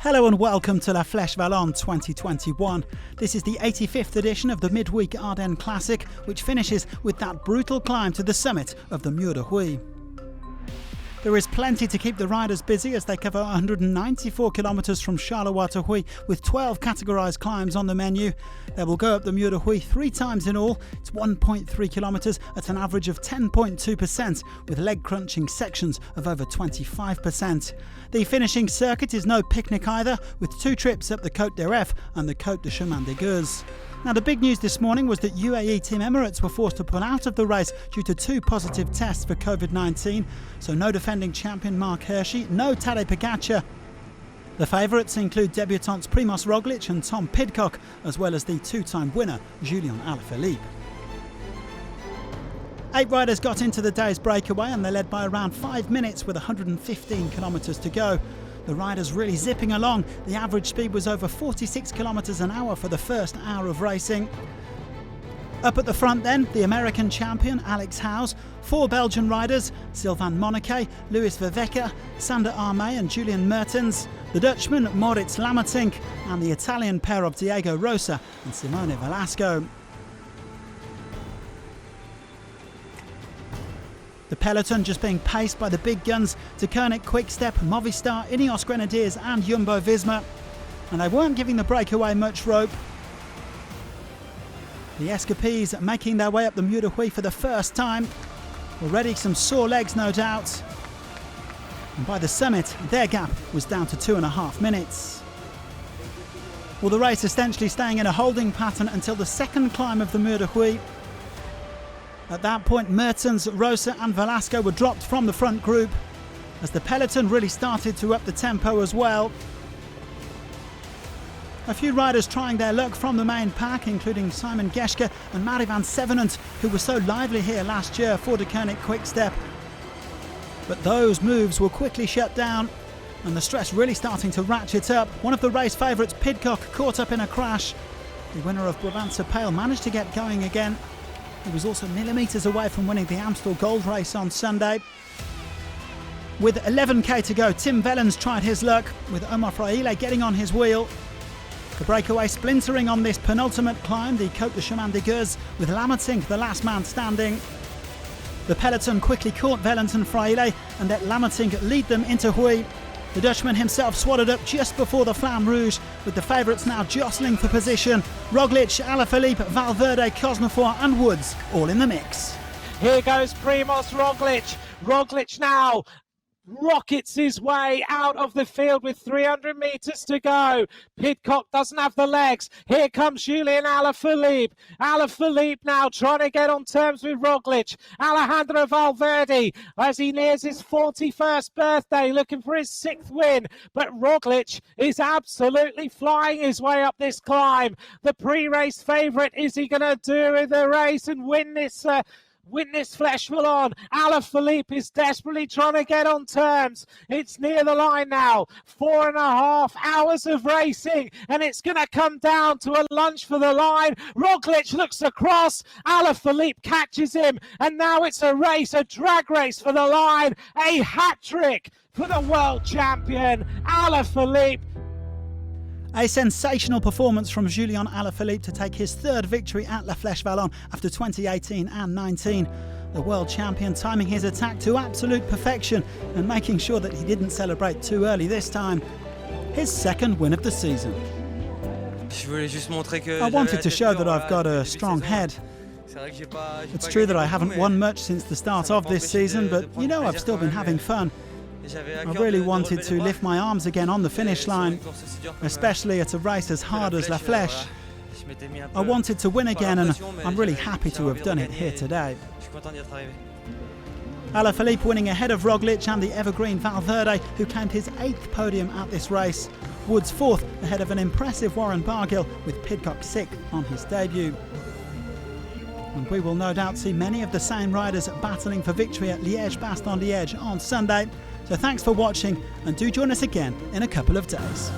Hello and welcome to La Flèche Wallonne 2021. This is the 85th edition of the midweek Ardennes Classic, which finishes with that brutal climb to the summit of the Mur de Huy. There is plenty to keep the riders busy as they cover 194 kilometres from Charleroi to Huy with 12 categorised climbs on the menu. They will go up the Mur de Huy 3 times in all. It's 1.3 kilometres at an average of 10.2% with leg crunching sections of over 25%. The finishing circuit is no picnic either, with 2 trips up the Côte d'Eref and the Côte de Chemin des Gueux. Now, the big news this morning was that UAE Team Emirates were forced to pull out of the race due to 2 positive tests for COVID-19. So no defending champion Mark Hirschi, no Tadej Pogačar. The favourites include debutants Primož Roglic and Tom Pidcock, as well as the 2-time winner Julian Alaphilippe. 8 riders got into the day's breakaway and they led by around 5 minutes with 115 kilometres to go. The riders really zipping along. The average speed was over 46 kilometres an hour for the first hour of racing. Up at the front then, the American champion Alex Howes, 4 Belgian riders, Sylvain Monniquet, Louis Verwecke, Sander Armé and Julian Mertens, the Dutchman Maurits Lammertink and the Italian pair of Diego Rosa and Simone Velasco. The peloton just being paced by the big guns, DECEUNINCK, Quick-Step, Movistar, Ineos Grenadiers and Jumbo-Visma. And they weren't giving the breakaway much rope. The escapees making their way up the Mur de Huy for the first time. Already some sore legs, no doubt. And by the summit, their gap was down to 2.5 minutes. Well, the race essentially staying in a holding pattern until the second climb of the Mur de Huy. At that point, Mertens, Rosa and Velasco were dropped from the front group as the peloton really started to up the tempo as well. A few riders trying their luck from the main pack, including Simon Geschke and Mari van Sevenant, who were so lively here last year for DECEUNINCK Quick-Step. But those moves were quickly shut down and the stress really starting to ratchet up. One of the race favourites, Pidcock, caught up in a crash. The winner of Brabantse Pijl managed to get going again. He was also millimetres away from winning the Amstel Gold Race on Sunday. With 11k to go, Tim Wellens tried his luck, with Omar Fraile getting on his wheel. The breakaway splintering on this penultimate climb, the Côte de Chemin des Gueux, with Lammertink the last man standing. The peloton quickly caught Wellens and Fraile and let Lammertink lead them into Huy. The Dutchman himself swatted up just before the Flamme Rouge, with the favourites now jostling for position. Roglic, Alaphilippe, Valverde, Cosnefroid and Woods all in the mix. Here goes Primož Roglic. Roglic now rockets his way out of the field with 300 metres to go. Pidcock doesn't have the legs. Here comes Julian Alaphilippe. Alaphilippe now trying to get on terms with Roglic. Alejandro Valverde as he nears his 41st birthday, looking for his 6th win. But Roglic is absolutely flying his way up this climb. The pre-race favourite, is he going to do the race and win this Flèche Wallonne? Alaphilippe is desperately trying to get on terms. It's near the line now. 4.5 hours of racing, and it's going to come down to a lunge for the line. Roglic looks across. Alaphilippe catches him, and now it's a race, a drag race for the line. A hat-trick for the world champion, Alaphilippe. A sensational performance from Julian Alaphilippe to take his 3rd victory at La Flèche Wallonne after 2018 and 19. The world champion timing his attack to absolute perfection and making sure that he didn't celebrate too early this time. His 2nd win of the season. I wanted to show that I've got a strong head. It's true that I haven't won much since the start of this season, but you know, I've still been having fun. I really wanted to lift my arms again on the finish line, especially at a race as hard as La Flèche. I wanted to win again and I'm really happy to have done it here today. Alaphilippe winning ahead of Roglic and the evergreen Valverde, who claimed his 8th podium at this race. Woods 4th ahead of an impressive Warren Barguil, with Pidcock 6th on his debut. And we will no doubt see many of the same riders battling for victory at Liège-Bastogne-Liège on Sunday. So thanks for watching and do join us again in a couple of days.